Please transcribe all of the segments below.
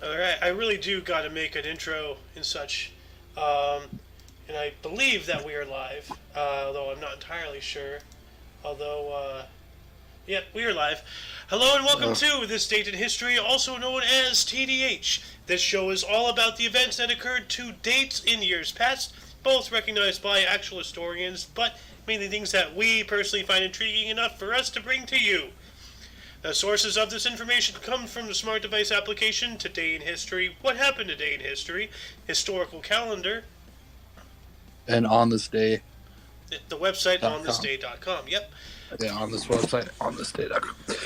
Alright, I really do gotta make an intro and such. Um, and I believe that we are live, although I'm not entirely sure. Although, yep, we are live. Hello and welcome Oh, to This Date in History, also known as TDH. This show is all about the events that occurred to date in years past, both recognized by actual historians, but mainly things that we personally find intriguing enough for us to bring to you. The sources of this information come from the smart device application Today in History, What Happened Today in History, Historical Calendar, and on this day. the website .com. onthisday.com. Yep. Yeah, on this website, on this day.com. Yep.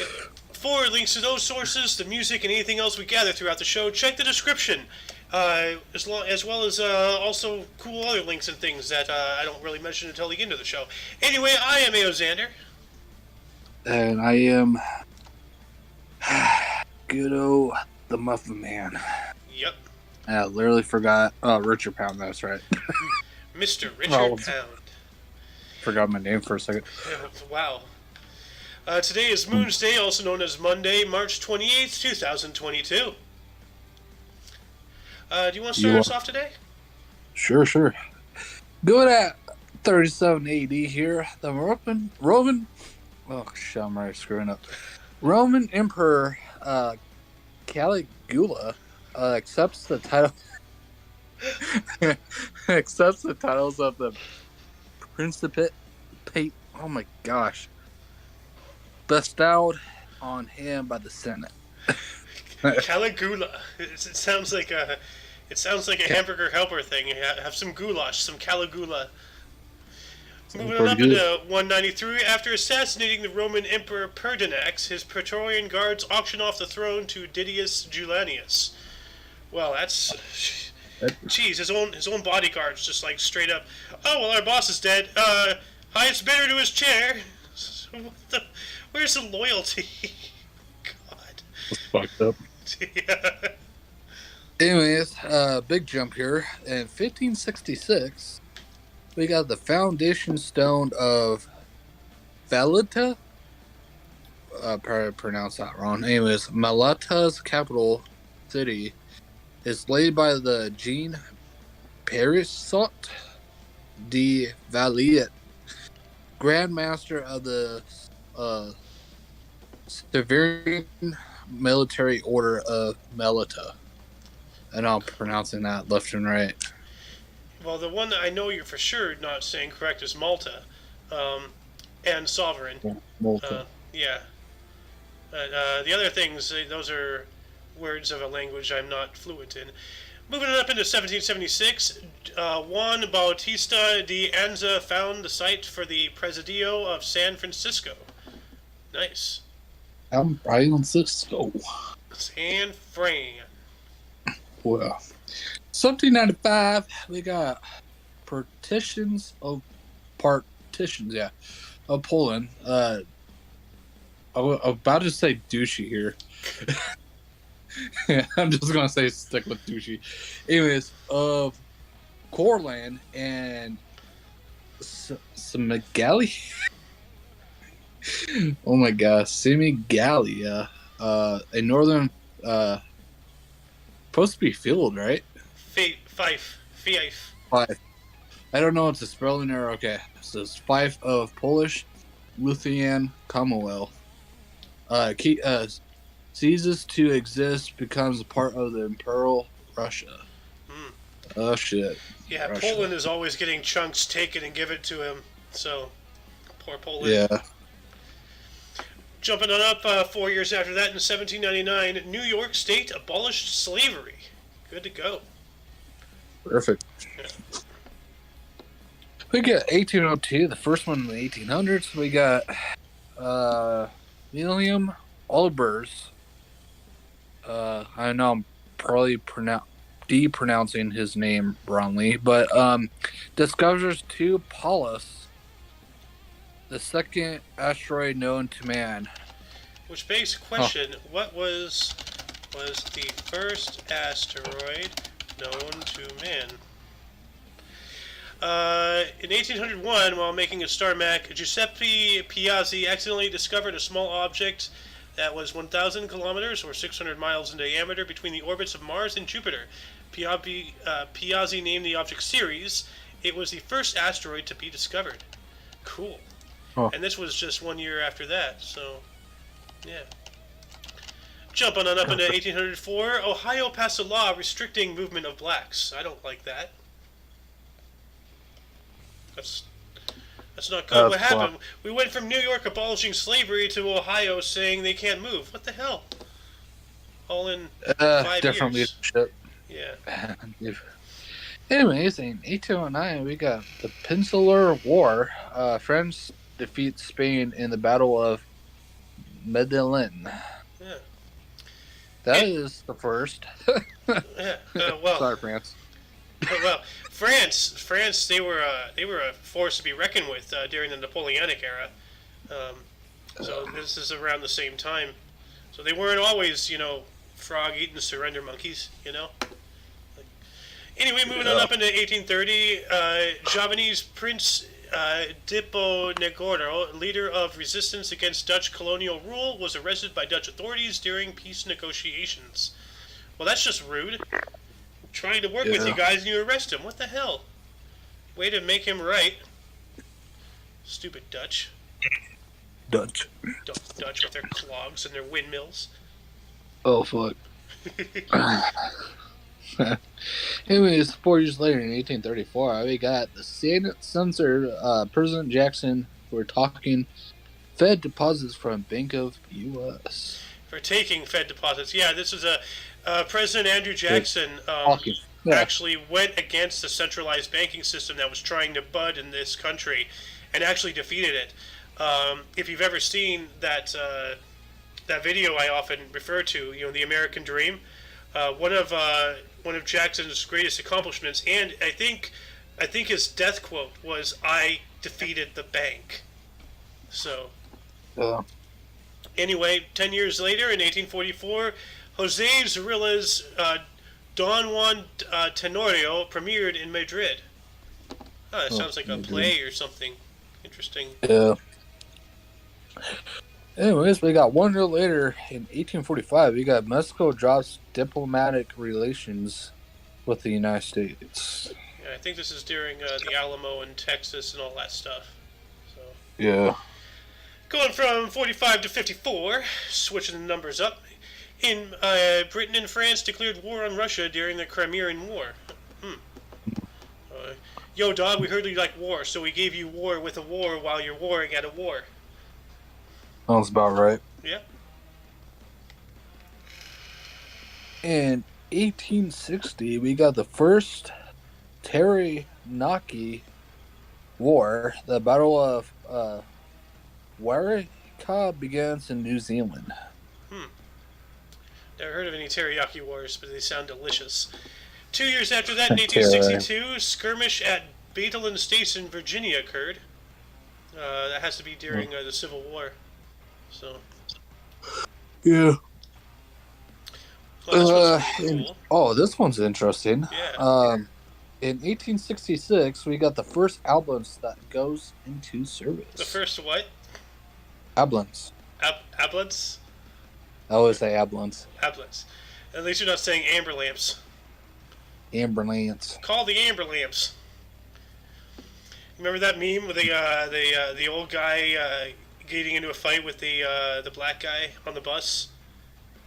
For links to those sources, the music, and anything else we gather throughout the show, check the description. As well as also cool other links and things that I don't really mention until the end of the show. Anyway, I am A.O. Xander. And I am good old the Muffin Man. Yep. I literally forgot. Oh, Richard Pound, that's right. Mr. Richard Pound. Forgot my name for a second. Wow. Today is Moon's Day, also known as Monday, March 28th, 2022. Do you want to start us off today? Sure. Good at 37 AD here. The Roman. Oh, shit, I'm already screwing up. Roman Emperor Caligula accepts the title. accepts the titles of the Principate. Oh my gosh. Bestowed on him by the Senate. Caligula. It sounds like a hamburger helper thing. Have some goulash, some Caligula. Moving on up into 193, after assassinating the Roman Emperor Pertinax, his Praetorian guards auction off the throne to Didius Julianus. Well, that's... Jeez, his own bodyguards just like straight up, oh, well, our boss is dead. Highest bidder to his chair. Where's the loyalty? God. That's fucked up. Yeah. Anyways, big jump here. In 1566, we got the foundation stone of Valetta. Probably pronounced that wrong. Anyways, Malta's capital city is laid by the Jean Perisot de Valiet, Grand Master of the Seaplane Military Order of Malta. And I'm pronouncing that left and right. Well, the one that I know you're for sure not saying correct is Malta, and Sovereign. Yeah, Malta. Yeah. The other things, those are words of a language I'm not fluent in. Moving on up into 1776, Juan Bautista de Anza found the site for the Presidio of San Francisco. Nice. San Francisco. San Fran. Well, 1795, we got partitions, of Poland. I'm about to say douchey here. I'm just gonna say stick with douchey. Anyways, of Courland and Semigalia. Oh my gosh, Semigalia. A northern, supposed to be field, right? Fife. Fife. I don't know if it's a spelling error. Okay, so it's Fife of Polish Lithuanian Commonwealth. Ceases to exist, becomes a part of the Imperial Russia. Oh shit. Yeah, Russia. Poland is always getting chunks taken and given to him. So, poor Poland. Yeah. Jumping on up 4 years after that, in 1799, New York State abolished slavery. Good to go. Perfect. Yeah. We got 1802, the first one in the 1800s. We got William Olbers. I know I'm probably pronouncing his name wrongly, but discovers 2 Pallas, the second asteroid known to man. Which begs the question, what was the first asteroid known to man? In 1801, while making a star map, Giuseppe Piazzi accidentally discovered a small object that was 1,000 kilometers or 600 miles in diameter between the orbits of Mars and Jupiter. Piazzi named the object Ceres. It was the first asteroid to be discovered. Cool. Oh. And this was just 1 year after that, so yeah. Jumping on up into 1804, Ohio passed a law restricting movement of blacks. I don't like that. That's not good. What happened? We went from New York abolishing slavery to Ohio saying they can't move. What the hell? All in 5 different years. leadership. Yeah. Anyways, in 1809, we got the Peninsular War. France defeats Spain in the Battle of Medellin. Yeah. That is the first. Yeah. Well. Sorry, France. Well, France, they were a force to be reckoned with during the Napoleonic era. So this is around the same time. So they weren't always, frog-eating surrender monkeys, Anyway, moving on up into 1830, Javanese Prince Diponegoro, leader of resistance against Dutch colonial rule, was arrested by Dutch authorities during peace negotiations. Well, that's just rude. Trying to work with you guys and you arrest him. What the hell? Way to make him right. Stupid Dutch. Dutch Dutch with their clogs and their windmills. Oh, fuck. Anyways, 4 years later in 1834, we got the Senate censored President Jackson for talking Fed deposits from Bank of U.S. For taking Fed deposits. Yeah, this is President Andrew Jackson actually went against the centralized banking system that was trying to bud in this country and actually defeated it. If you've ever seen that video I often refer to, the American Dream, one of Jackson's greatest accomplishments, and I think his death quote was, "I defeated the bank." So, anyway, 10 years later, in 1844, Jose Zarilla's Don Juan Tenorio premiered in Madrid. Oh, that sounds like a play or something. Interesting. Yeah. Anyways, we got 1 year later in 1845, we got Mexico drops diplomatic relations with the United States. Yeah, I think this is during the Alamo in Texas and all that stuff. So. Yeah. Going from 45 to 54, switching the numbers up. In Britain and France declared war on Russia during the Crimean War. Yo, dog, we heard you like war, so we gave you war with a war while you're warring at a war. Sounds about right. Yeah. In 1860, we got the first Taranaki War. The Battle of Wairika begins in New Zealand. Never heard of any teriyaki wars, but they sound delicious. 2 years after that, in 1862, skirmish at Batelin Station, Virginia occurred. That has to be during the Civil War. So. Yeah. Well, this cool. This one's interesting. Yeah. In 1866, we got the first ambulance that goes into service. The first what? Ambulance. Ambulance? I always say ambulance. Ambulance. At least you're not saying amber lamps. Ambulance. Call the amber lamps. Remember that meme with the old guy getting into a fight with the black guy on the bus?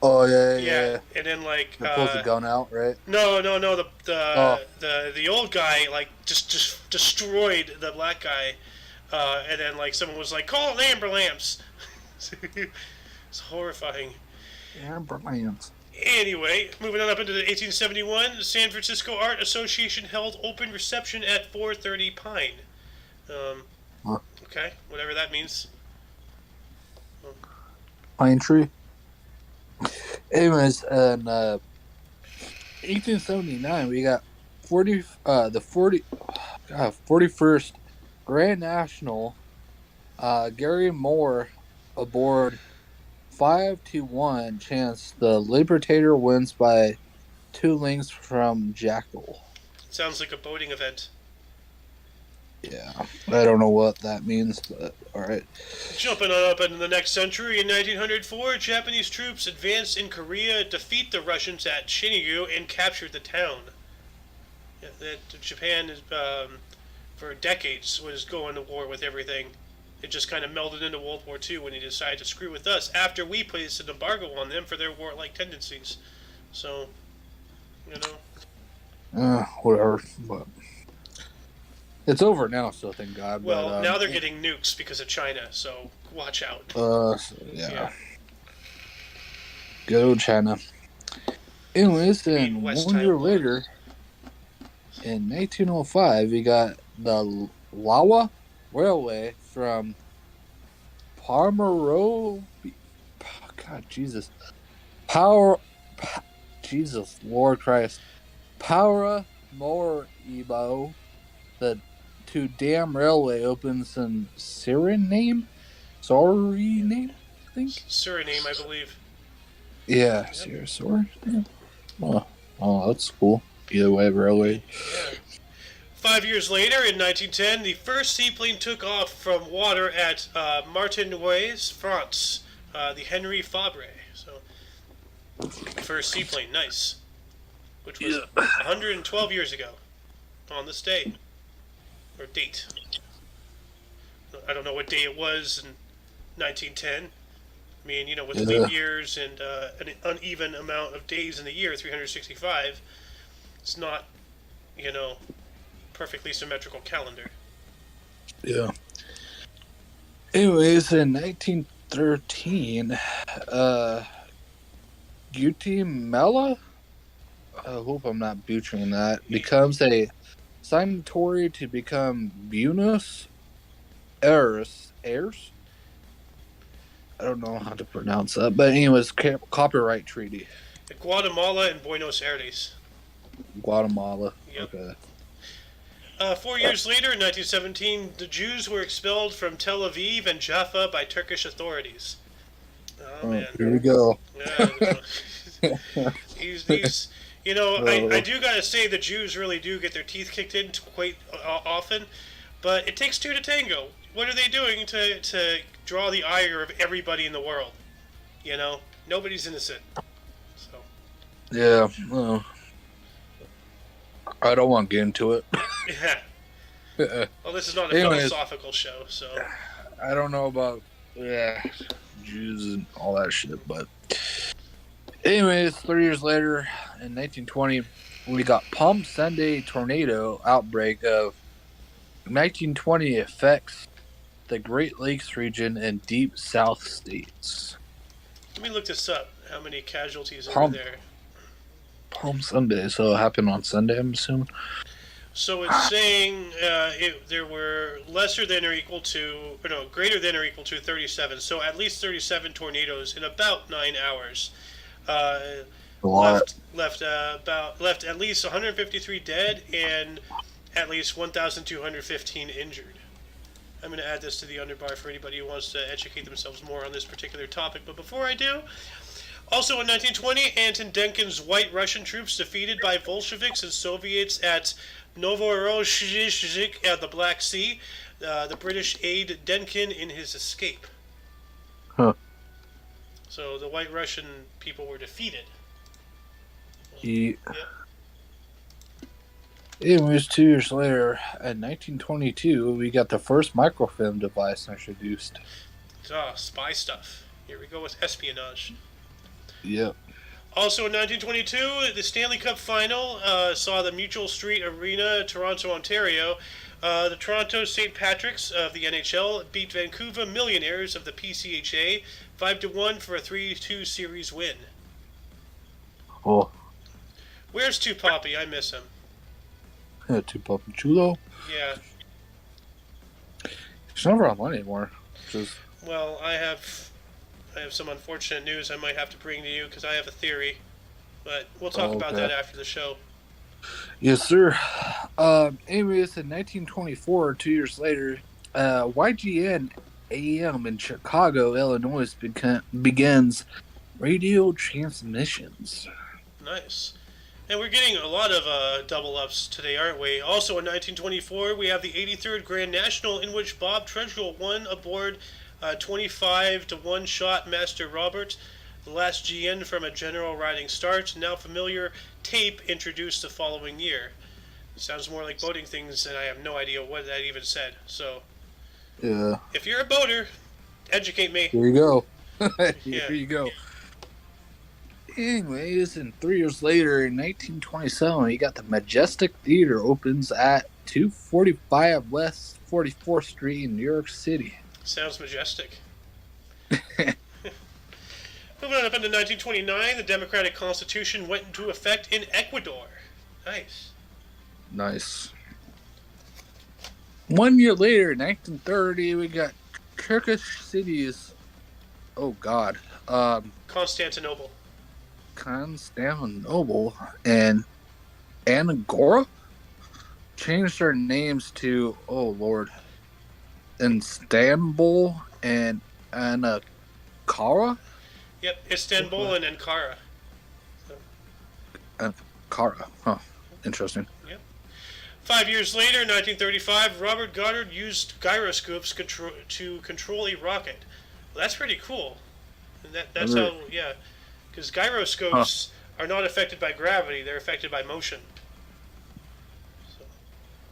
Oh yeah. And then he pulls the gun out, right? No. The old guy just destroyed the black guy, and then someone was like, "Call the amber lamps." It's horrifying. Amber lamps. Anyway, moving on up into the 1871, the San Francisco Art Association held open reception at 430 Pine. Okay, whatever that means. Pine tree. Anyways, in 1879, we got 41st Grand National. Gary Moore aboard 5-1 chance. The Libertator wins by 2 lengths from Jackal. Sounds like a boating event. Yeah, I don't know what that means, but all right. Jumping on up into the next century, in 1904, Japanese troops advanced in Korea, defeat the Russians at Shinjuku, and captured the town. Japan is, for decades was going to war with everything. It just kind of melded into World War II when he decided to screw with us after we placed an embargo on them for their warlike tendencies. So, you know. Whatever. But it's over now, so thank God. Well, but, now they're getting nukes because of China, so watch out. Yeah. Go China. Anyways, then 1 year later, in 1905, we got the Lawa Railway from Parmero. God, Jesus. Jesus, Lord Christ. Paramaribo, the to Dam Railway opens in Suriname, I think. Suriname, I believe. Yeah, yep. Suriname. Oh, that's cool. Either way, railway. Yeah. 5 years later, in 1910, the first seaplane took off from water at Martinouilles, France. The Henry Fabre. So, first seaplane, nice. Which was 112 years ago, on this day. Or date. I don't know what day it was in 1910. I mean, with leap years and an uneven amount of days in the year, 365, it's not, perfectly symmetrical calendar. Yeah. Anyways, in 1913, Guatemala, I hope I'm not butchering that, becomes a signatory to become Buenos Aires. I don't know how to pronounce that, but anyways, copyright treaty. Guatemala and Buenos Aires. Guatemala. Yep. Okay. 4 years later, in 1917, the Jews were expelled from Tel Aviv and Jaffa by Turkish authorities. Oh man. Here we go. Yeah. These I do gotta say the Jews really do get their teeth kicked in quite often, but it takes two to tango. What are they doing to draw the ire of everybody in the world? Nobody's innocent. So. Yeah. Well, I don't want to get into it. Yeah. Well, this is not a philosophical show, so. I don't know about Jews and all that shit, but anyways, 3 years later, in 1920, we got Palm Sunday tornado outbreak of 1920 affects the Great Lakes region and deep South states. Let me look this up. How many casualties are there? Palm Sunday, so it happened on Sunday, I'm assuming. So it's saying there were greater than or equal to 37. So at least 37 tornadoes in about 9 hours. Left at least 153 dead and at least 1,215 injured. I'm going to add this to the underbar for anybody who wants to educate themselves more on this particular topic. But before I do, also in 1920, Anton Denkin's white Russian troops defeated by Bolsheviks and Soviets at Novorossiysk at the Black Sea. The British aid Denkin in his escape. Huh. So the white Russian people were defeated. Yep. Anyways, 2 years later, in 1922, we got the first microfilm device introduced. Spy stuff. Here we go with espionage. Yep. Also in 1922, the Stanley Cup final saw the Mutual Street Arena, Toronto, Ontario. The Toronto St. Patrick's of the NHL beat Vancouver Millionaires of the PCHA 5-1 for a 3-2 series win. Oh. Where's Tupapi? I miss him. Yeah, Tupapi Chulo. Yeah. He's never online anymore. Well, I have some unfortunate news I might have to bring to you because I have a theory, but we'll talk about that after the show. Yes, sir. Anyways, in 1924, 2 years later, YGN AM in Chicago, Illinois begins radio transmissions. Nice. And we're getting a lot of double ups today, aren't we? Also in 1924, we have the 83rd Grand National, in which Bob Trudgell won aboard 25 to 1 shot Master Robert, the last GN from a general riding start. Now familiar tape introduced the following year. It sounds more like boating things, and I have no idea what that even said. So, Yeah. if you're a boater, educate me. Here you go. Yeah. Here you go. Anyways, and 3 years later, in 1927, you got the Majestic Theater opens at 245 West 44th Street in New York City. Sounds majestic. Moving on up into 1929, the Democratic Constitution went into effect in Ecuador. Nice. Nice. 1 year later, in 1930, we got Turkish cities. Oh, God. Constantinople. Constantinople and Angora changed their names to, oh Lord, Istanbul and Ankara. Yep, Istanbul and Ankara. Ankara, huh? Interesting. Yep. 5 years later, in 1935, Robert Goddard used gyroscopes to control a rocket. Well, that's pretty cool. And that's how, yeah. Because gyroscopes are not affected by gravity, they're affected by motion. So,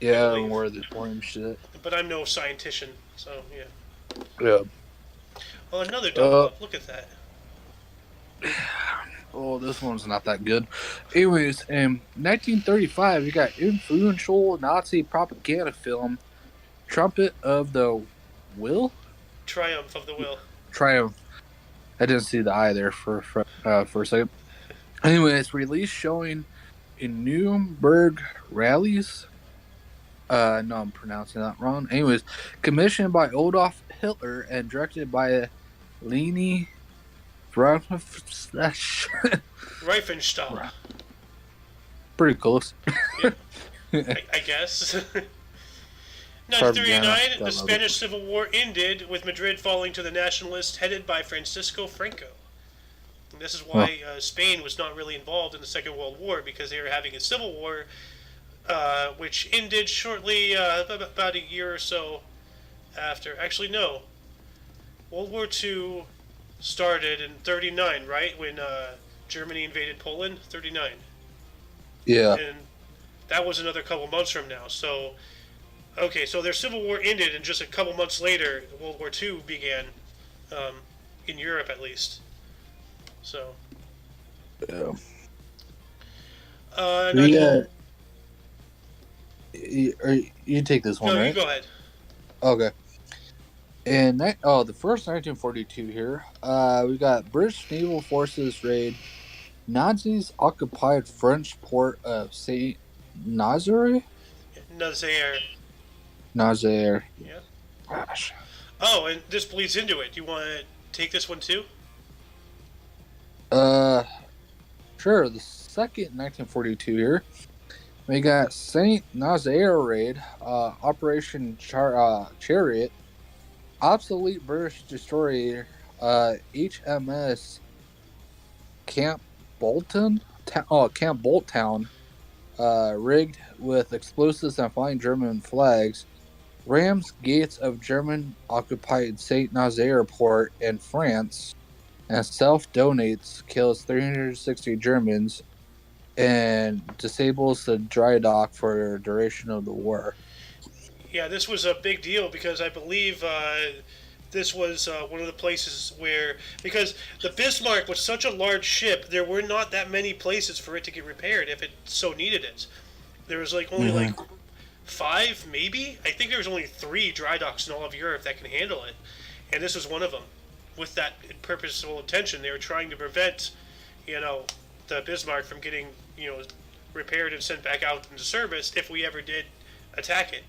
yeah, more of the boring shit. But I'm no scientician, so yeah. Yeah. Oh, another double up. Look at that. Oh, this one's not that good. Anyways, in 1935, you got influential Nazi propaganda film, Trumpet of the Will? Triumph of the Will. Triumph. I didn't see the eye there for a second. Anyways, release showing in Nuremberg rallies. No, I'm pronouncing that wrong. Anyways, commissioned by Adolf Hitler and directed by Leni Riefenstahl. Pretty close. Yep. I guess. 1939, the Spanish Civil War ended, with Madrid falling to the nationalists headed by Francisco Franco. And this is why Spain was not really involved in the Second World War, because they were having a civil war, which ended shortly, about a year or so after. Actually, no. World War II started in 39, right? When Germany invaded Poland? 39. Yeah. And that was another couple months from now, so... Okay, so their civil war ended, and just a couple months later, World War II began, in Europe at least. So. Yeah. You take this one, no, right? you go ahead. Okay. And the first 1942 here, we got British naval forces raid Nazis occupied French port of Saint Nazaire. Nazaire. Yeah. Gosh. Oh, and this bleeds into it. Do you want to take this one too? Sure. The second 1942 here, we got Saint Nazaire raid, Operation Chariot, obsolete British destroyer, HMS Camp Bolton, Camp Boltown, rigged with explosives and flying German flags, rams gates of German-occupied Saint Nazaire port in France, and self-donates, kills 360 Germans, and disables the dry dock for the duration of the war. Yeah, this was a big deal because I believe this was one of the places where... Because the Bismarck was such a large ship, there were not that many places for it to get repaired if it so needed it. There was only 5, maybe? I think there was only 3 dry docks in all of Europe that can handle it. And this was one of them. With that purposeful intention, they were trying to prevent, the Bismarck from getting, repaired and sent back out into service if we ever did attack it.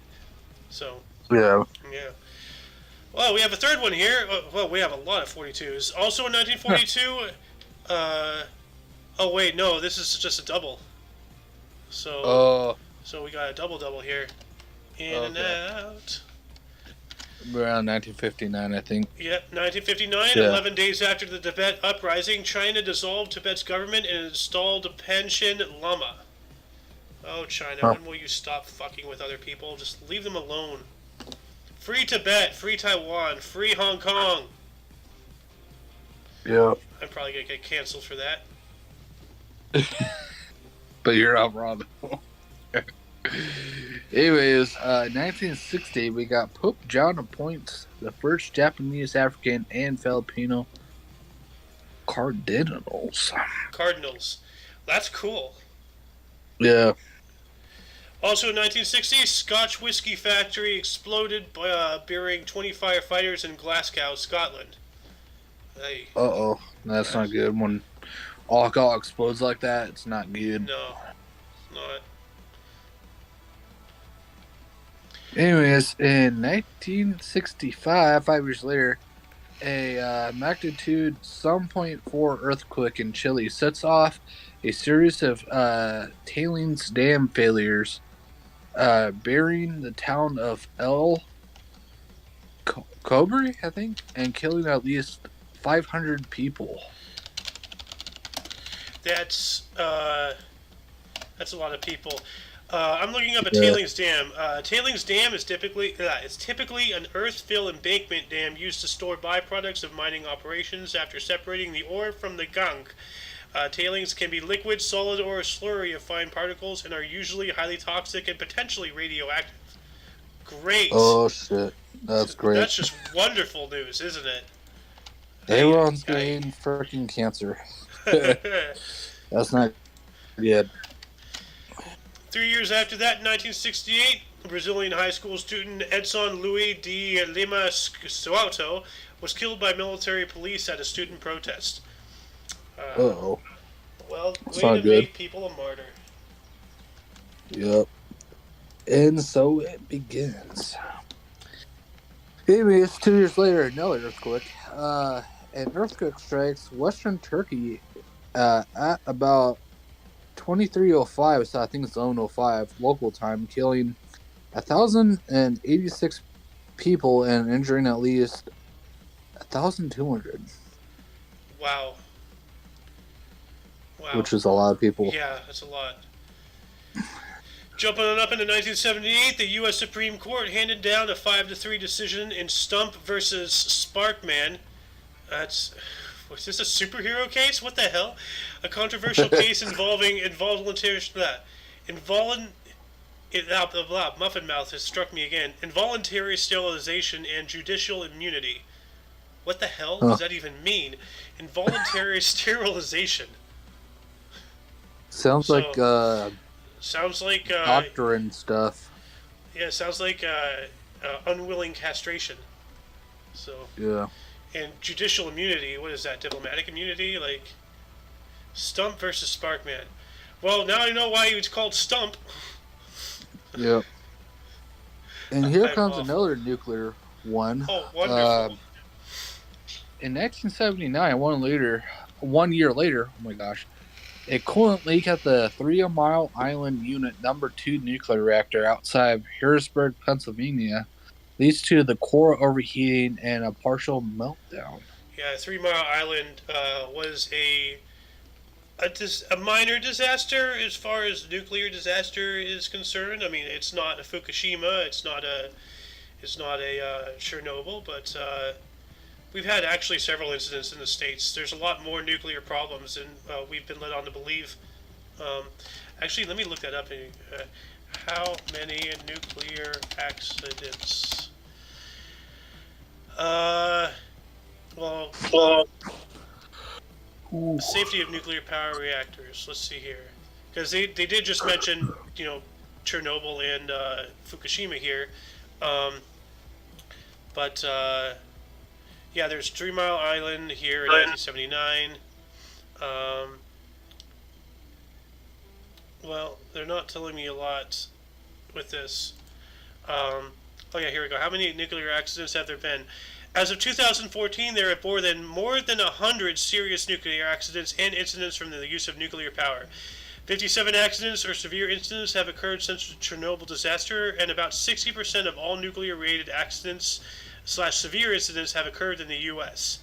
So, yeah. Well, we have a third one here. Well, we have a lot of 42s. Also in 1942, oh wait, no, this is just a double. So we got a double here. In and out. Around 1959, I think. Yep, 1959, Yeah. 11 days after the Tibet uprising, China dissolved Tibet's government and installed Panchen Lama. Oh, China, when will you stop fucking with other people? Just leave them alone. Free Tibet, free Taiwan, free Hong Kong. Yeah. I'm probably going to get canceled for that. But you're out, Rob. Anyways, 1960, we got Pope John appoints the first Japanese, African, and Filipino cardinals. That's cool. Yeah. Also in 1960, Scotch whiskey factory exploded, burying 20 firefighters in Glasgow, Scotland. Hey. Uh-oh. That's not good. When alcohol explodes like that, it's not good. No, it's not. Anyways, in 1965, 5 years later, a magnitude 7.4 earthquake in Chile sets off a series of tailings dam failures, burying the town of El Cobre, I think, and killing at least 500 people. That's a lot of people. I'm looking up a tailings dam. Tailings dam is typically an earth-fill embankment dam used to store byproducts of mining operations after separating the ore from the gunk. Tailings can be liquid, solid, or a slurry of fine particles and are usually highly toxic and potentially radioactive. Great. Oh shit, that's great. That's just wonderful news, isn't it? Everyone's getting freaking cancer. That's not good. 3 years after that, in 1968, Brazilian high school student Edson Luiz de Lima Souto was killed by military police at a student protest. Uh-oh. Well, That's way not to good. make people a martyr. Yep. And so it begins. Anyways, 2 years later, another earthquake. An earthquake strikes western Turkey at about 23:05, so I think it's 11:05 local time, killing 1,086 people and injuring at least 1,200. Wow. Which is a lot of people. Yeah, that's a lot. Jumping on up into 1978, the U.S. Supreme Court handed down a 5-3 decision in Stump versus Sparkman. Was this a superhero case? What the hell? A controversial case involving Muffin Mouth has struck me again. Involuntary sterilization and judicial immunity. What the hell does that even mean? Involuntary sterilization. Sounds like doctor and stuff. Yeah, sounds like unwilling castration. So yeah. And judicial immunity, what is that? Diplomatic immunity? Like Stump versus Sparkman. Well, now I know why he was called Stump. Yep. And here comes another nuclear one. Oh, wonderful. In 1979, 1 year later, oh my gosh, a coolant leak at the 3 Mile Island Unit No. 2 nuclear reactor outside Harrisburg, Pennsylvania, leads to the core overheating and a partial meltdown. Yeah, 3 Mile Island was a minor disaster as far as nuclear disaster is concerned. I mean, it's not a Fukushima, it's not a Chernobyl, but we've had actually several incidents in the States. There's a lot more nuclear problems than we've been led on to believe. Actually, let me look that up. How many nuclear accidents? Safety of nuclear power reactors. Let's see here. Because they did just mention, Chernobyl and Fukushima here. Yeah, there's 3 Mile Island here in 1979. Well, they're not telling me a lot with this. Oh yeah, here we go. How many nuclear accidents have there been? As of 2014, there have more than 100 serious nuclear accidents and incidents from the use of nuclear power. 57 accidents or severe incidents have occurred since the Chernobyl disaster, and about 60% of all nuclear-related accidents severe incidents have occurred in the U.S.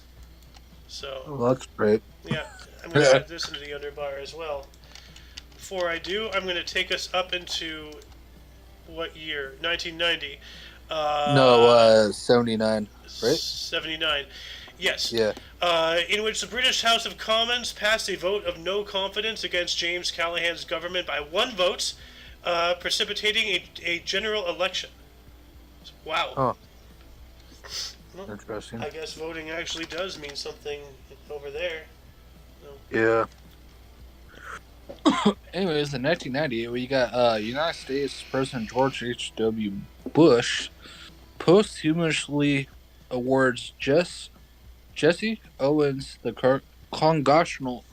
So, Well, that's great. yeah, I'm going to add this into the underbar as well. Before I do, I'm going to take us up into what year? 1990. No, 79, right? 79. Yes. Yeah. In which the British House of Commons passed a vote of no confidence against James Callaghan's government by 1 vote, precipitating a general election. Wow. Oh. Well, Interesting. I guess voting actually does mean something over there. Yeah. Anyways, in 1990, we got United States President George H.W. Bush posthumously awards Jesse Owens the congressional.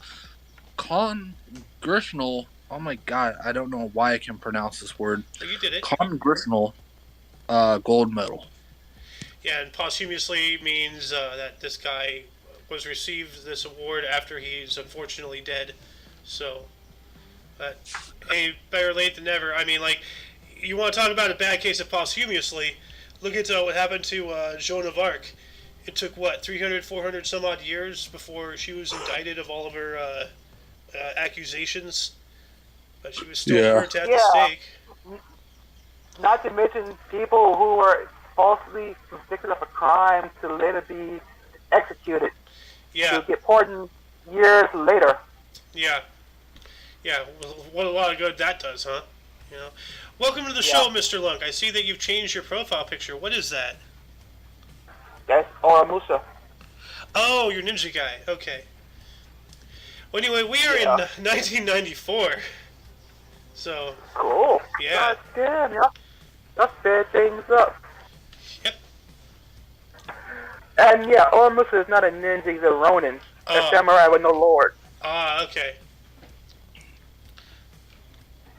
Oh my god, I don't know why I can pronounce this word. Oh, you did it. Congressional gold medal. Yeah, and posthumously means that this guy was received this award after he's unfortunately dead. So, hey, better late than never. I mean, like, you want to talk about a bad case of posthumously? Look at what happened to Joan of Arc. It took, 300, 400 some odd years before she was indicted of all of her accusations. But she was still burnt at the stake. Not to mention people who were falsely convicted of a crime to later be executed. Yeah. To get pardoned years later. Yeah. Yeah, what a lot of good that does, huh? You know. Welcome to the show, Mr. Lunk. I see that you've changed your profile picture. What is that? That's Musa. Oh, you're Ninja Guy. Okay. Well, anyway, we are in 1994. So. Cool. Yeah. God damn, y'all sped things up. Yep. And Musa is not a ninja, he's a Ronin. A samurai with no lord. Ah, okay.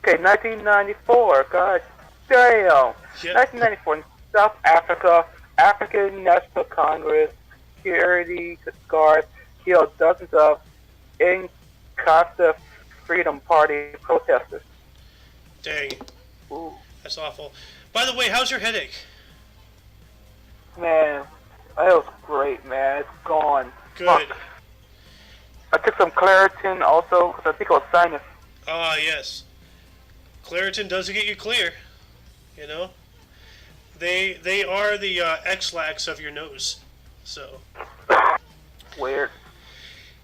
Okay, 1994. God damn. Yep. 1994 in South Africa, African National Congress security guards killed dozens of Inkatha Freedom Party protesters. Dang. Ooh. That's awful. By the way, how's your headache? Man, that was great, man. It's gone. Good. Fuck. I took some Claritin also because I think it was sinus. Ah, yes. Claritin does get you clear. You know? They are the X-Lax of your nose. So. Weird.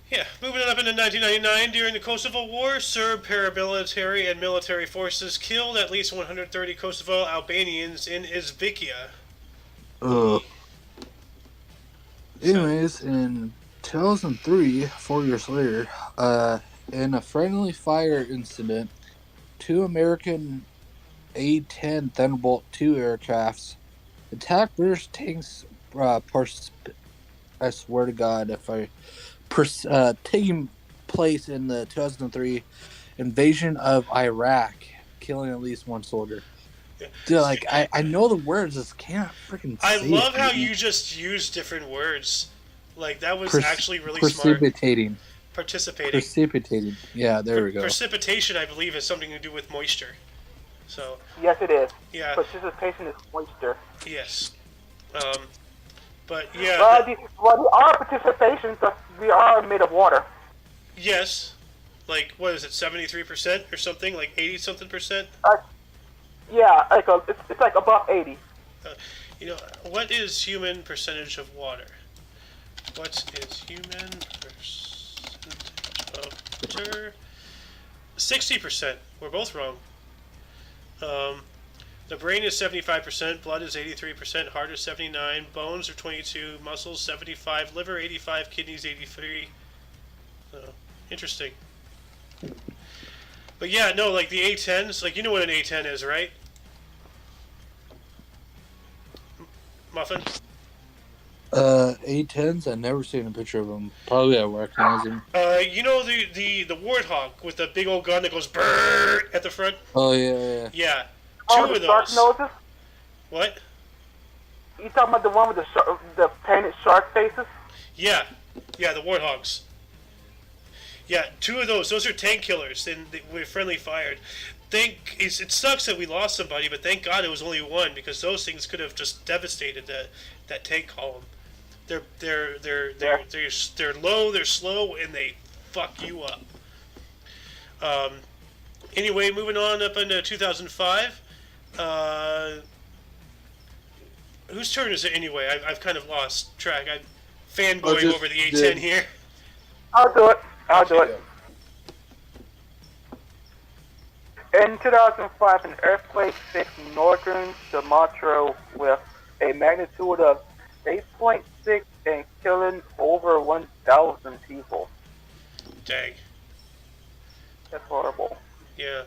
Yeah, moving on up into 1999, during the Kosovo War, Serb paramilitary and military forces killed at least 130 Kosovo Albanians in Izvikia. Anyways, in 2003, 4 years later, in a friendly fire incident, 2 American A-10 Thunderbolt II aircrafts attacked British tanks. I swear to God, if I taking place in the 2003 invasion of Iraq, killing at least 1 soldier. Yeah. Dude, like I know the words, just can't freaking. I love how you just use different words. Like that was actually really smart. Participating. Yeah, there we go. Precipitation, I believe, has something to do with moisture. So. Yes, it is. Yeah. Precipitation is moisture. Yes. But yeah. Well, our participations, we are made of water. Yes. Like, what is it, 73% or something? Like 80-something percent? Yeah, it's like above 80. You know, what is human percentage of water? What is human percentage of water? 60%. We're both wrong. The brain is 75%, blood is 83%, heart is 79%, bones are 22%, muscles 75%, liver 85%, kidneys 83%. Interesting. But yeah, no, like the A-10s, like you know what an A-10 is, right? Muffin? A-10s? I've never seen a picture of them. Probably I recognize them. You know the Warthog with the big old gun that goes brrrr at the front? Oh, yeah. Yeah. 2 of those. Shark noses? What? You talking about the one with the painted shark faces? Yeah. Yeah, the Warthogs. Yeah, 2 of those. Those are tank killers, and we're friendly fired. It sucks that we lost somebody, but thank God it was only 1, because those things could have just devastated that tank column. They're low, they're slow, and they fuck you up. Anyway, moving on up into 2005. Whose turn is it anyway? I've kind of lost track. I'm fanboying over the A10 here. I'll do it. In 2005, an earthquake hit northern Sumatra with a magnitude of 8.6 and killing over 1,000 people. Dang. That's horrible. Yeah.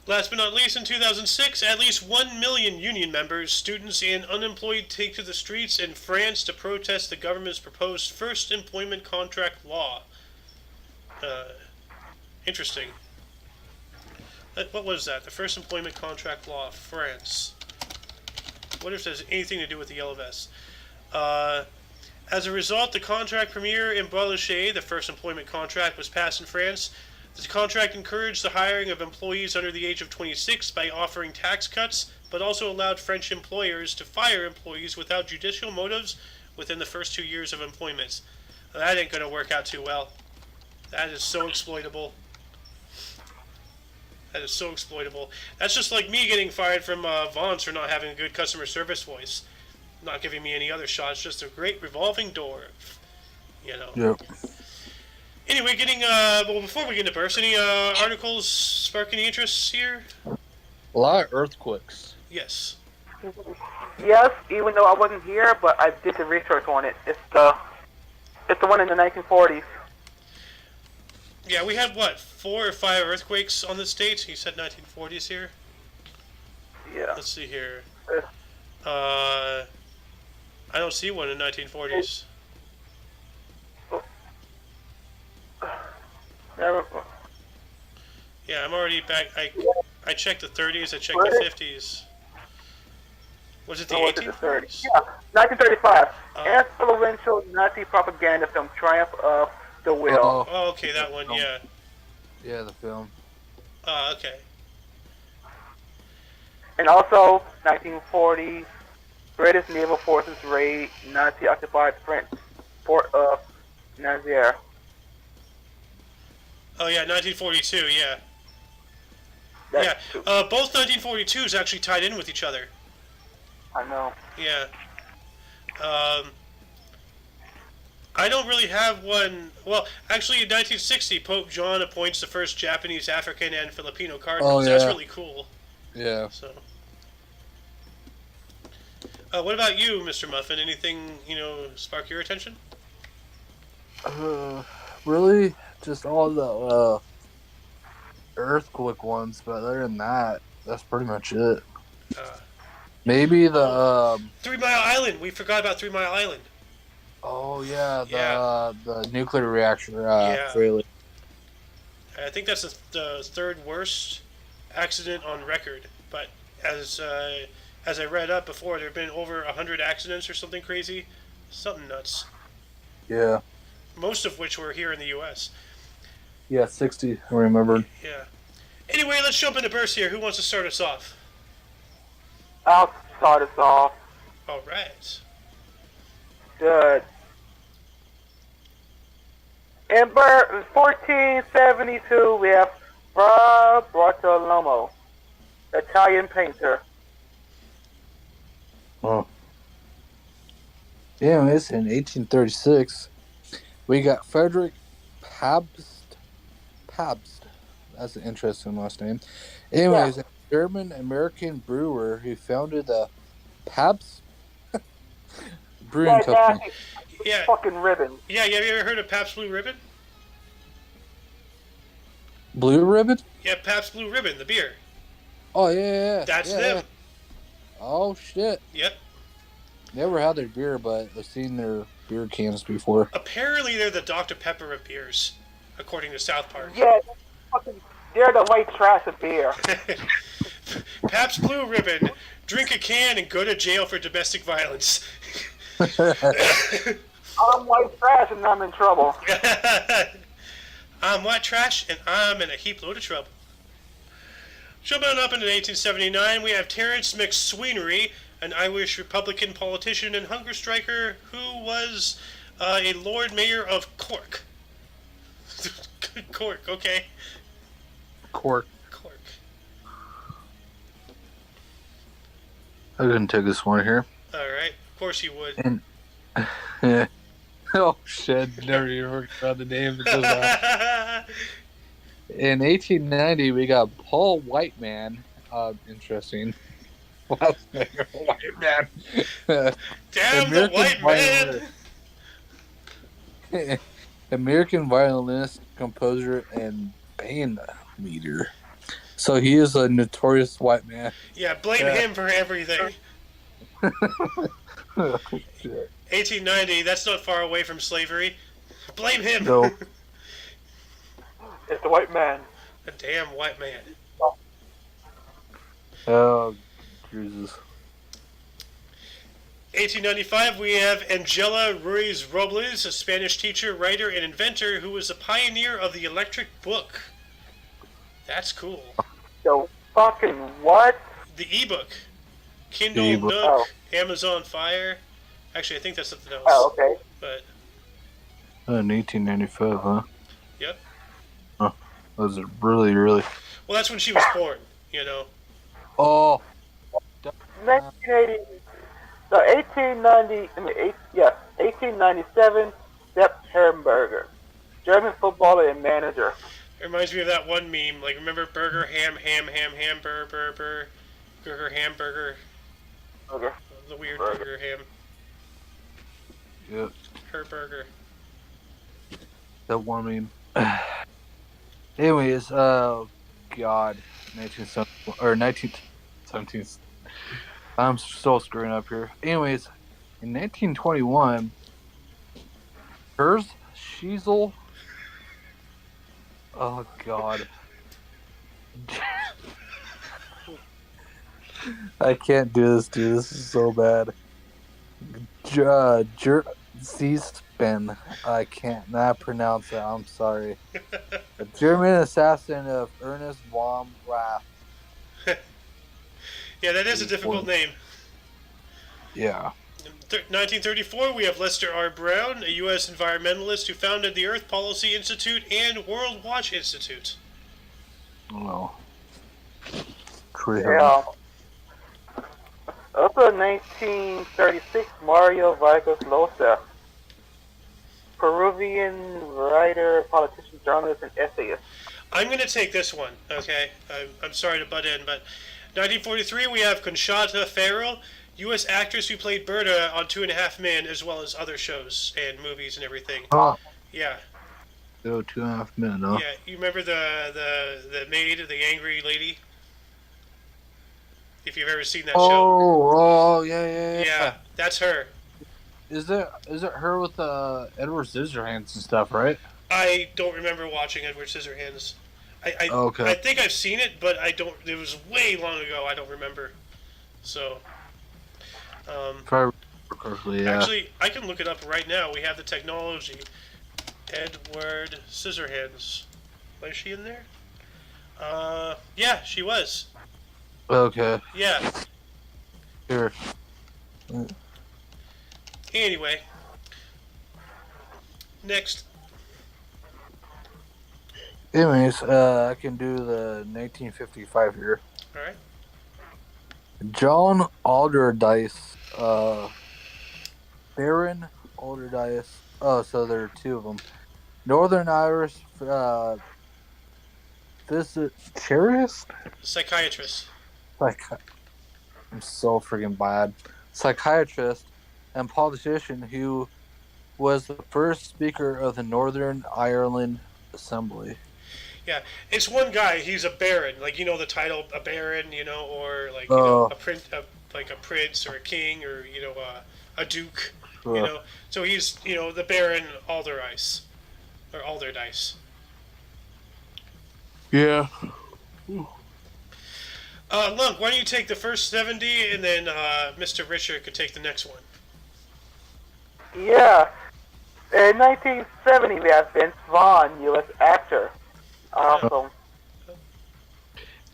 Last but not least, in 2006, at least 1 million union members, students, and unemployed take to the streets in France to protest the government's proposed first employment contract law. Interesting. What was that? The first employment contract law, France. What if there's anything to do with the Yellow Vests? As a result, the contract premier embauché, the first employment contract, was passed in France. The contract encouraged the hiring of employees under the age of 26 by offering tax cuts, but also allowed French employers to fire employees without judicial motives within the first 2 years of employment. That ain't going to work out too well. That is so exploitable. That is so exploitable. That's just like me getting fired from Vaughn's for not having a good customer service voice. Not giving me any other shots, just a great revolving door. You know. Yep. Anyway, well, before we get into bursts, any articles spark any interest here? A lot of earthquakes. Yes. Yes, even though I wasn't here, but I did the research on it. It's the one in the 1940s. Yeah, we had, 4 or 5 earthquakes on the state? You said 1940s here? Yeah. Let's see here. I don't see one in 1940s. Yeah, I'm already back. I checked the 30s, I checked the 50s. Was it the 1840s? Yeah, 1935. Influential Nazi propaganda film Triumph of the Will. Oh, okay, that one, yeah. Yeah, the film. Okay. And also, 1940, British naval forces raid Nazi-occupied French port of Nazaira. Oh, yeah, 1942, yeah. That's true. Both 1942s actually tied in with each other. I know. Yeah. I don't really have one. Well, actually, in 1960, Pope John appoints the first Japanese, African, and Filipino cardinals. Oh, yeah. That's really cool. Yeah. So, what about you, Mr. Muffin? Anything, spark your attention? Really? Just all the earthquake ones, but other than that, that's pretty much it. Maybe the 3 Mile Island. We forgot about 3 Mile Island. Oh yeah, the nuclear reactor. Really. I think that's the 3rd worst accident on record. But as I read up before, there have been over 100 accidents or something crazy, something nuts. Yeah. Most of which were here in the U.S. Yeah, 60. I remembered. Yeah. Anyway, let's jump into bursts here. Who wants to start us off? I'll start us off. All right. Good. In 1472, we have Fra Bartolomeo, Italian painter. Oh. Yeah, it's in 1836. We got Frederick Pabst. That's an interesting last name. Anyways, a German-American brewer who founded the Pabst Brewing Company. Yeah. Fucking ribbon. Yeah, have you ever heard of Pabst Blue Ribbon? Blue Ribbon? Yeah, Pabst Blue Ribbon, the beer. Oh, yeah. That's yeah, them. Yeah. Oh, shit. Yep. Never had their beer, but I've seen their beer cans before. Apparently, they're the Dr. Pepper of beers, according to South Park. Yeah, they're the white trash of beer. Pabst Blue Ribbon. Drink a can and go to jail for domestic violence. I'm white trash and I'm in trouble. I'm white trash and I'm in a heap load of trouble. Jumping up into 1879, we have Terence McSweeney, an Irish Republican politician and hunger striker who was a Lord Mayor of Cork. Cork, okay. Cork. Cork. I couldn't take this one here. Alright, of course you would. And oh shit! Never even heard about the name. In 1890, we got Paul Whiteman. Interesting. White man. Damn the white man! American violinist, composer, and band leader. So he is a notorious white man. Yeah, blame him for everything. Oh, shit. 1890, that's not far away from slavery. Blame him. No. It's the white man. A damn white man. Oh, Jesus. 1895, we have Angela Ruiz Robles, a Spanish teacher, writer, and inventor who was a pioneer of the electric book. That's cool. The fucking what? The e-book. Kindle, E-book. Nook, Amazon Fire. Actually, I think that's something else. Oh, okay. But, In 1895, huh? yep. Was it really? Well, that's when she was born, you know. Oh. 1980. So 1897. Sepp Herrenberger, German footballer and manager. It reminds me of that one meme. Like, remember burger, ham, burger, hamburger. Okay. The weird burger, ham. Yeah. Her burger. That one meme. Anyways, God. 1917. I'm still screwing up here. Anyways, in 1921, Schiesel. Oh, God. I can't do this, dude. This is so bad. Seaplane. I can't not pronounce it. I'm sorry. A German assassin of Ernest von Rath. Yeah, that is a difficult name. Yeah. In 1934, we have Lester R. Brown, a U.S. environmentalist who founded the Earth Policy Institute and World Watch Institute. Oh. Yeah. Also, 1936, Mario Vargas Llosa, Peruvian writer, politician, journalist, and essayist. I'm going to take this one, okay? I'm sorry to butt in, but 1943, we have Conchata Ferrell, U.S. actress who played Berta on 2.5 Men, as well as other shows and movies and everything. Oh. Yeah. Oh, 2.5 Men, huh? Yeah, you remember the maid, the angry lady? If you've ever seen that show. Oh, yeah. Yeah, that's her. Is it her with Edward Scissorhands and stuff, right? I don't remember watching Edward Scissorhands. Okay. I think I've seen it, but I don't. It was way long ago. I don't remember. So. If I remember correctly, yeah. Actually, I can look it up right now. We have the technology. Edward Scissorhands. Was she in there? Yeah, she was. Okay. Yeah. Here. Anyway. Next. Anyways, I can do the 1955 here. Alright. John Alderdice, Baron Alderdice. Oh, so there are two of them. Northern Irish, physicianist? Psychiatrist. I'm so freaking bad. Psychiatrist and politician who was the first speaker of the Northern Ireland Assembly. Yeah, it's one guy. He's a baron, like, you know, the title a baron, you know, or like, you know, a prince or a king, or, you know, a duke, you know. So he's, you know, the Baron Alderdice or Alderdice. Yeah. Lunk, why don't you take the first 70, and then Mr. Richard could take the next one. Yeah. In 1970, we have Vince Vaughn, U.S. actor. Also,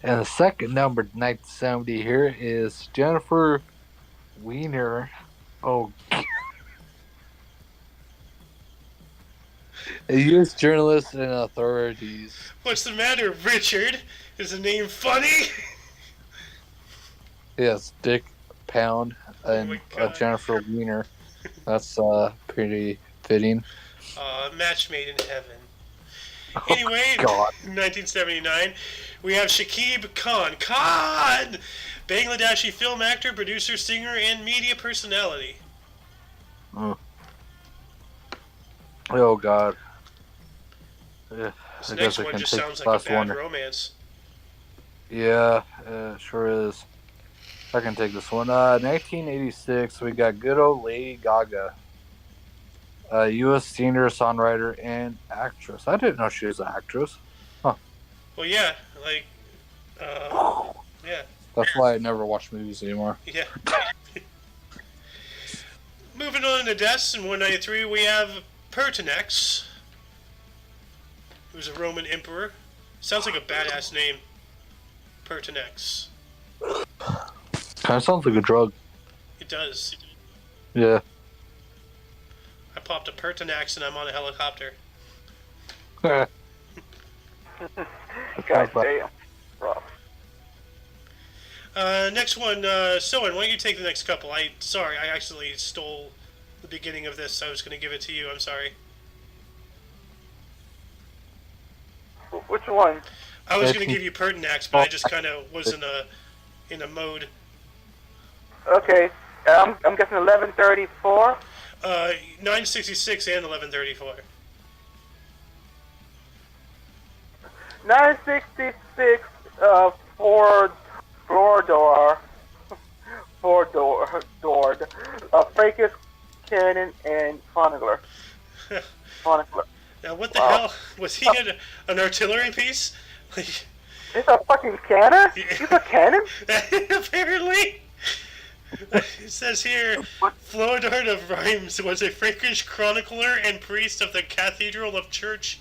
And the second number 1970 here is Jennifer Weiner. Oh, a U.S. journalist and authorities. What's the matter, Richard? Is the name funny? Yes, Dick Pound Oh and my god. Jennifer Weiner. That's pretty fitting. Match made in heaven. Oh, Anyway, God. 1979, we have Shakib Khan, Bangladeshi film actor, producer, singer, and media personality. Oh, God. Yeah, This I next guess I one can just take sounds the like a last bad one. romance. Yeah, it sure is. I can take this one. 1986, we got good old Lady Gaga, U.S. singer, songwriter, and actress. I didn't know she was an actress. Huh. Well, yeah, like, yeah, That's why I never watch movies anymore. yeah. Moving on to deaths in 193, we have Pertinax, who's a Roman emperor. Sounds like a badass name. Pertinax. Kind of sounds like a drug. It does. Yeah. I popped a Pertinax and I'm on a helicopter. God damn. Rough. Next one, Soen, why don't you take the next couple? Sorry, I actually stole the beginning of this. I was going to give it to you. I'm sorry. Which one? I was going to give you Pertinax, but I just kind of was in a mode. Okay, I'm guessing 1134. 966 and 1134. 966, Ford, Fracas, Cannon, and Chronicler. Now, what the hell? Was he an artillery piece? Like, He's a fucking cannon? He's a cannon? apparently. It says here, Flodard of Rheims was a Frankish chronicler and priest of the Cathedral Church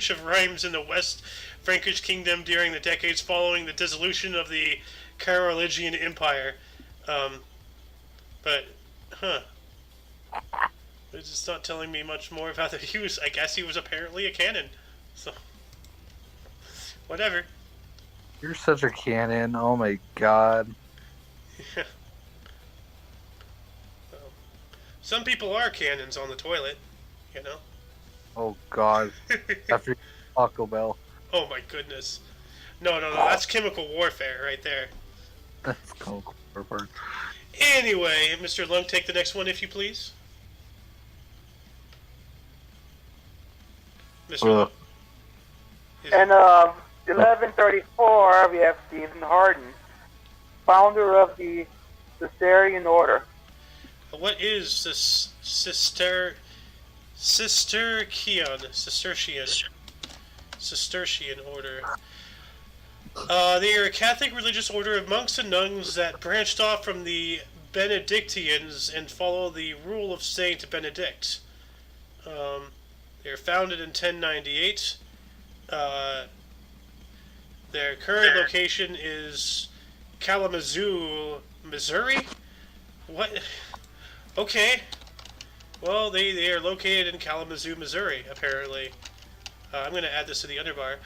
of Rheims in the West Frankish Kingdom during the decades following the dissolution of the Carolingian Empire. It's just not telling me much more about the use. I guess he was apparently a canon. So, whatever. You're such a cannon. Oh my god. Yeah. Some people are cannons on the toilet, you know? Oh god. After Taco Bell. Oh my goodness. No, that's chemical warfare right there. That's cool. Anyway, Mr. Lunk, take the next one if you please. Mr. Lunk. And 1134, we have Stephen Harden, founder of the Cesarean order. What is this Cistercian order? They are a Catholic religious order of monks and nuns that branched off from the Benedictines and follow the rule of Saint Benedict. They are founded in 1098. Their current location is Kalamazoo, Missouri? What? Okay. Well, they are located in Kalamazoo, Missouri, apparently. I'm going to add this to the underbar.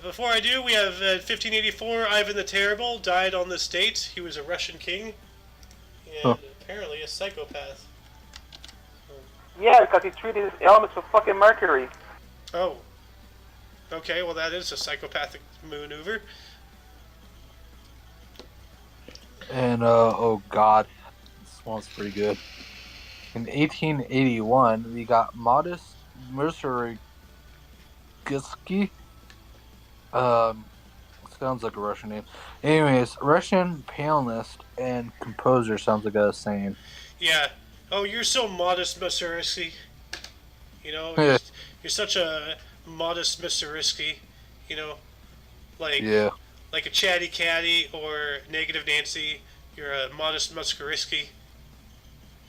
Before I do, we have 1584, Ivan the Terrible died on this date. He was a Russian king and apparently a psychopath. Yeah, because he treated his ailments with fucking mercury. Oh. Okay, well that is a psychopathic maneuver. And, oh god. This one's pretty good. In 1881, we got Modest Mussorgsky. Sounds like a Russian name. Anyways, Russian pianist and composer sounds like I was saying. Yeah. Oh, you're so modest, Mussorgsky. You know, you're such a modest Mussorgsky. You know, like a chatty catty or negative Nancy. You're a modest Mussorgsky.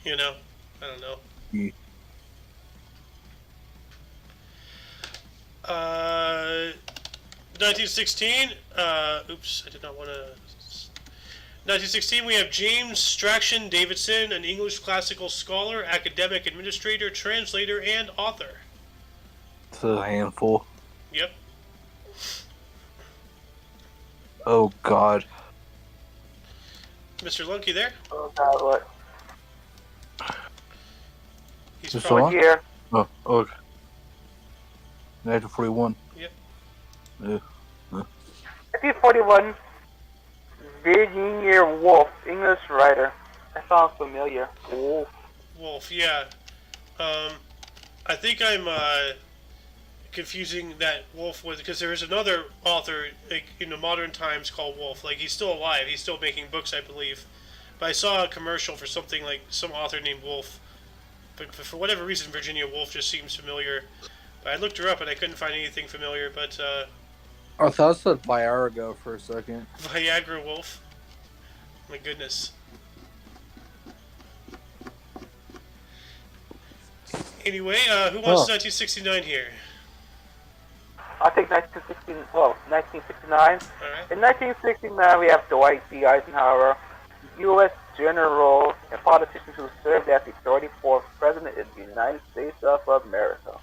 You know, I don't know. 1916. Oops, I did not want to. 1916, we have James Strachan Davidson, an English classical scholar, academic administrator, translator, and author. It's a handful. Yep. Oh, God. Mr. Lunky there? Oh God, what? He's Just probably What? Year. Oh, okay. 1941. Yep. Yeah. 1941. Virginia Woolf, English writer. That sounds familiar. Wolf. Wolf, yeah. I think I'm confusing that Wolf with, because there is another author like, in the modern times called Wolf. Like, he's still alive. He's still making books, I believe. But I saw a commercial for something like some author named Wolf. But for whatever reason, Virginia Woolf just seems familiar. But I looked her up and I couldn't find anything familiar. But I thought it said Viagra for a second. Viagra Wolf. My goodness. Anyway, who wants 1969 here? I'll take 1969. Alright. In 1969, we have Dwight D. Eisenhower, U.S. General and politician who served as the 34th President of the United States of America.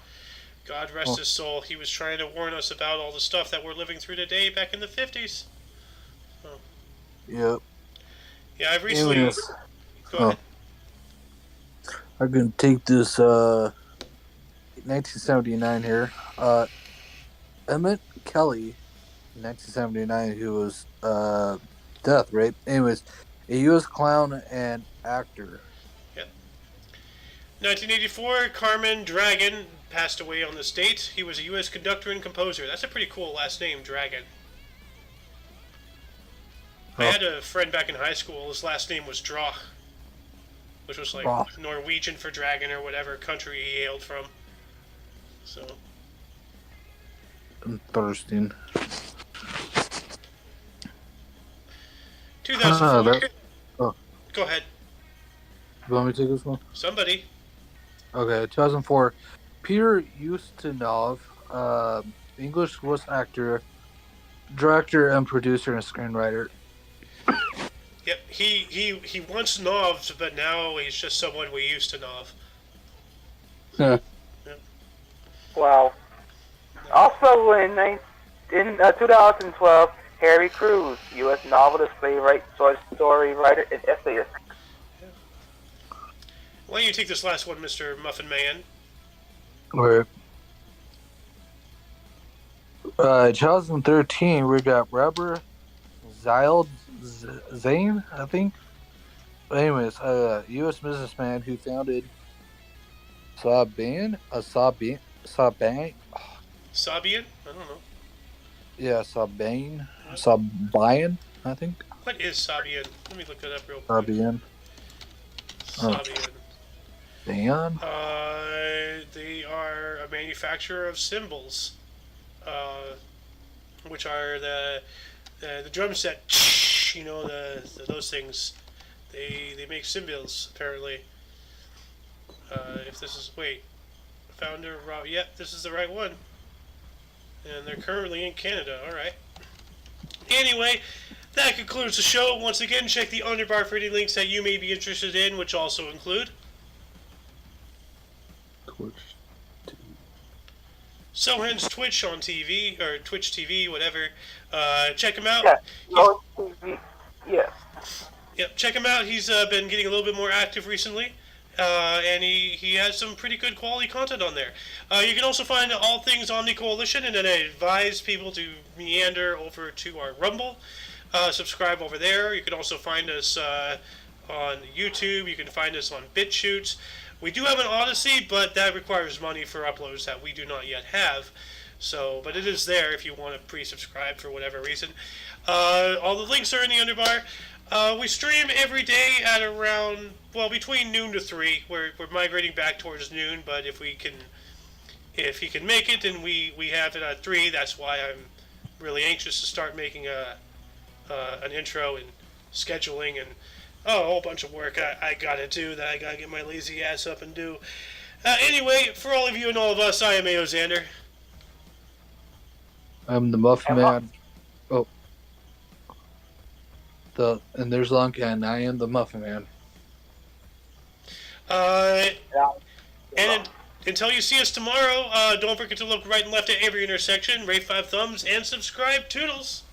God rest his soul. He was trying to warn us about all the stuff that we're living through today back in the 50s. Oh. Yep. Yeah, I've recently... Aliens. Go ahead. I'm going to take this 1979 here. Emmett Kelly, 1979, who was death, right? Anyways, a U.S. clown and actor. Yep. 1984, Carmen Dragon passed away on this date. He was a U.S. conductor and composer. That's a pretty cool last name, Dragon. I had a friend back in high school. His last name was Drach, which was like Norwegian for dragon or whatever country he hailed from. So. Interesting. 2004. Go ahead. You want me to take this one? Somebody. Okay, 2004. Peter Ustinov, English voice actor, director, and producer and screenwriter. Yep, he once noved, but now he's just someone we used to nov. Yeah. Yep. Wow. Also in 2012, Harry Crews, U.S. novelist, playwright, short story writer, and essayist. Why don't you take this last one, Mr. Muffin Man? Right. 2013, we got Robert Zane, I think. Anyways, U.S. businessman who founded Sabian? Sabian? I don't know. Yeah, Sabian, I think. What is Sabian? Let me look that up real quick. Sabian. Sabian. Damn. They are a manufacturer of cymbals, which are the drum set. You know, those things. They make cymbals apparently. If this is founder Rob. Yep, this is the right one. And they're currently in Canada. All right. Anyway, that concludes the show. Once again, check the underbar for any links that you may be interested in, which also include Sohan's Twitch on TV, or Twitch TV, whatever. Check him out. Yeah. Yep, check him out. He's been getting a little bit more active recently. And he has some pretty good quality content on there. You can also find all things Omni Coalition, and then I advise people to meander over to our Rumble. Subscribe over there. You can also find us on YouTube. You can find us on BitChute. We do have an Odyssey, but that requires money for uploads that we do not yet have. So, but it is there if you want to pre-subscribe for whatever reason. All the links are in the underbar. We stream every day at around, between noon to 3. We're migrating back towards noon, but if you can make it, and we have it at 3, that's why I'm really anxious to start making an intro and scheduling and a whole bunch of work I gotta do that I gotta get my lazy ass up and do. Anyway, for all of you and all of us, I am A.O. Xander. I'm the Muffin Man. Oh. And there's Luncan. I am the Muffin Man. And until you see us tomorrow, don't forget to look right and left at every intersection, rate 5 thumbs, and subscribe. Toodles!